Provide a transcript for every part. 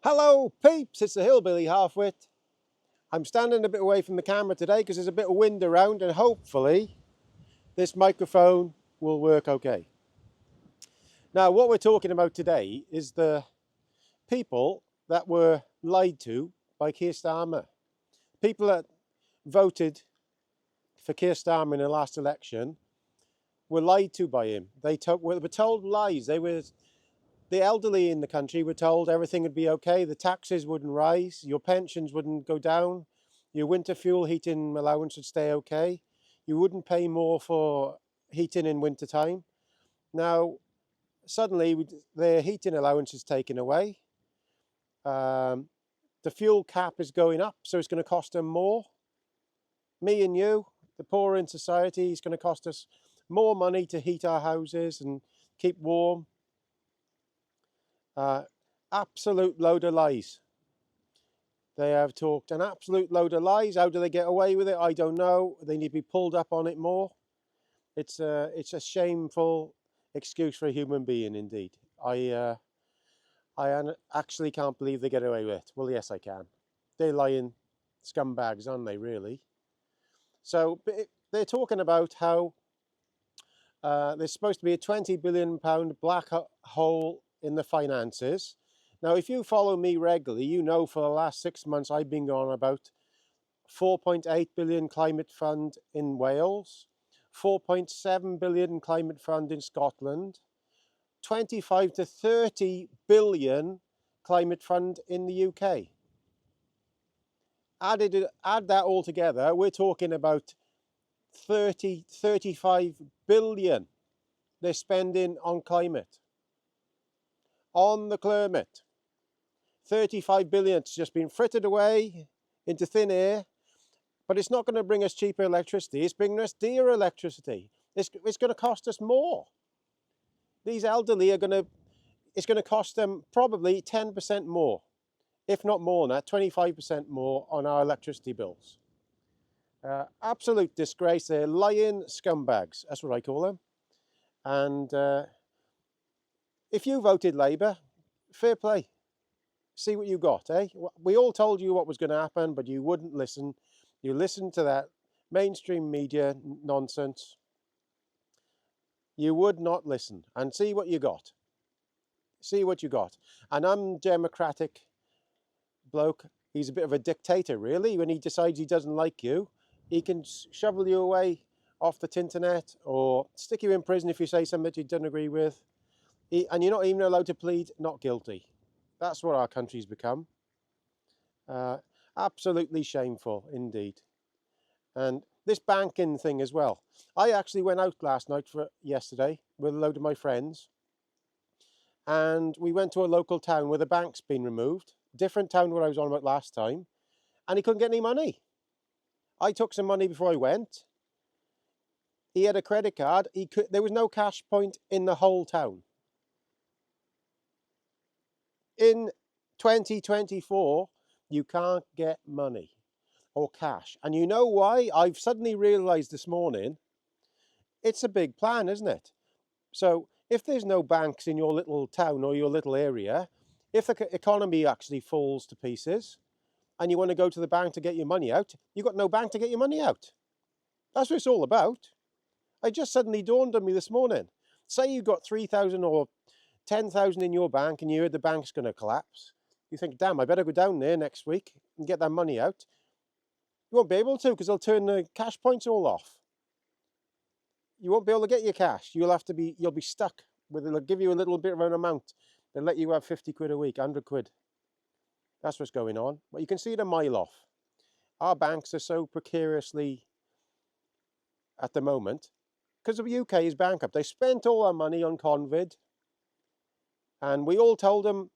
Hello peeps, it's the Hillbilly halfwit. I'm standing a bit away from the camera today because there's a bit of wind around and hopefully this microphone will work okay. Now what we're talking about today is the people that were lied to by Keir Starmer. People that voted for Keir Starmer in the last election were lied to by him. They were told lies. The elderly in the country were told everything would be okay, the taxes wouldn't rise, your pensions wouldn't go down, your winter fuel heating allowance would stay okay, you wouldn't pay more for heating in winter time. Now, suddenly their heating allowance is taken away. The fuel cap is going up, so it's going to cost them more. Me and you, the poor in society, is going to cost us more money to heat our houses and keep warm. Absolute load of lies. They have talked an absolute load of lies. How do they get away with it? I don't know. They need to be pulled up on it more. It's a shameful excuse for a human being, indeed. I actually can't believe they get away with it. Well, yes, I can. They're lying scumbags, aren't they, really? So they're talking about how there's supposed to be a £20 billion black hole in the finances. Now, if you follow me regularly, you know for the last 6 months I've been going about 4.8 billion climate fund in Wales, 4.7 billion climate fund in Scotland, 25 to 30 billion climate fund in the UK. Add that all together, we're talking about 35 billion they're spending on climate. On the climate. 35 billion, it's just been frittered away into thin air, but it's not going to bring us cheaper electricity, it's bringing us dearer electricity. It's going to cost us more. These elderly it's going to cost them probably 10% more, if not more than that, 25% more on our electricity bills. Absolute disgrace. They're lying scumbags, that's what I call them. And if you voted Labour, fair play. See what you got, eh? We all told you what was going to happen, but you wouldn't listen. You listened to that mainstream media nonsense. You would not listen. And see what you got. See what you got. An undemocratic bloke, he's a bit of a dictator, really. When he decides he doesn't like you, he can shovel you away off the internet or stick you in prison if you say something that you don't agree with. And you're not even allowed to plead not guilty. That's what our country's become. Absolutely shameful indeed. And this banking thing as well. I actually went out yesterday with a load of my friends, and we went to a local town where the bank's been removed. Different town where I was on about last time, and he couldn't get any money. I took some money before I went. He had a credit card. There was no cash point in the whole town. In 2024, you can't get money or cash. And you know why? I've suddenly realised this morning, it's a big plan, isn't it? So if there's no banks in your little town or your little area, if the economy actually falls to pieces and you want to go to the bank to get your money out, you've got no bank to get your money out. That's what it's all about. It just suddenly dawned on me this morning. Say you've got 3,000 or 10,000 in your bank and you heard the bank's going to collapse. You think, damn, I better go down there next week and get that money out. You won't be able to because they'll turn the cash points all off. You won't be able to get your cash. You'll be stuck they'll give you a little bit of an amount. They'll let you have 50 quid a week, 100 quid. That's what's going on. But you can see it a mile off. Our banks are so precariously at the moment because the UK is bankrupt. They spent all our money on COVID. And we all told them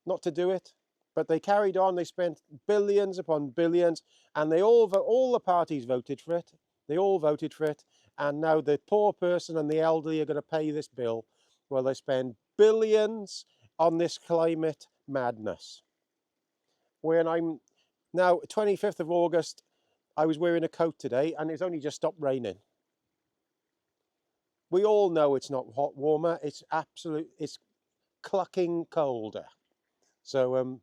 not to do it, but they carried on. They spent billions upon billions, and all the parties voted for it. They all voted for it, and now the poor person and the elderly are going to pay this bill. Well, they spend billions on this climate madness. When I'm now 25th of August, I was wearing a coat today, and it's only just stopped raining. We all know it's not hot warmer. It's clucking colder. So,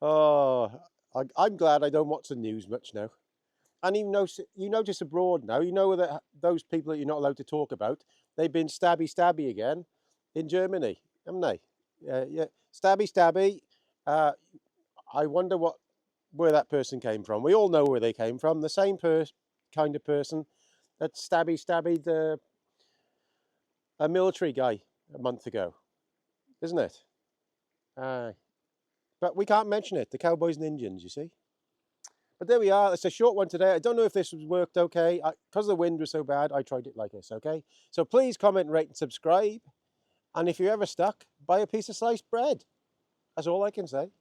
oh, I'm glad I don't watch the news much now. And even though you notice abroad now, you know that those people that you're not allowed to talk about, they've been stabby again in Germany, haven't they? Yeah, stabby. Uh, I wonder where that person came from. We all know where they came from. The same kind of person that stabby a military guy a month ago, isn't it? Uh, but we can't mention it. The Cowboys and Indians, you see. But there we are. It's a short one today. I don't know if this worked okay. Because the wind was so bad, I tried it like this, okay? So please comment, rate, and subscribe. And if you're ever stuck, buy a piece of sliced bread. That's all I can say.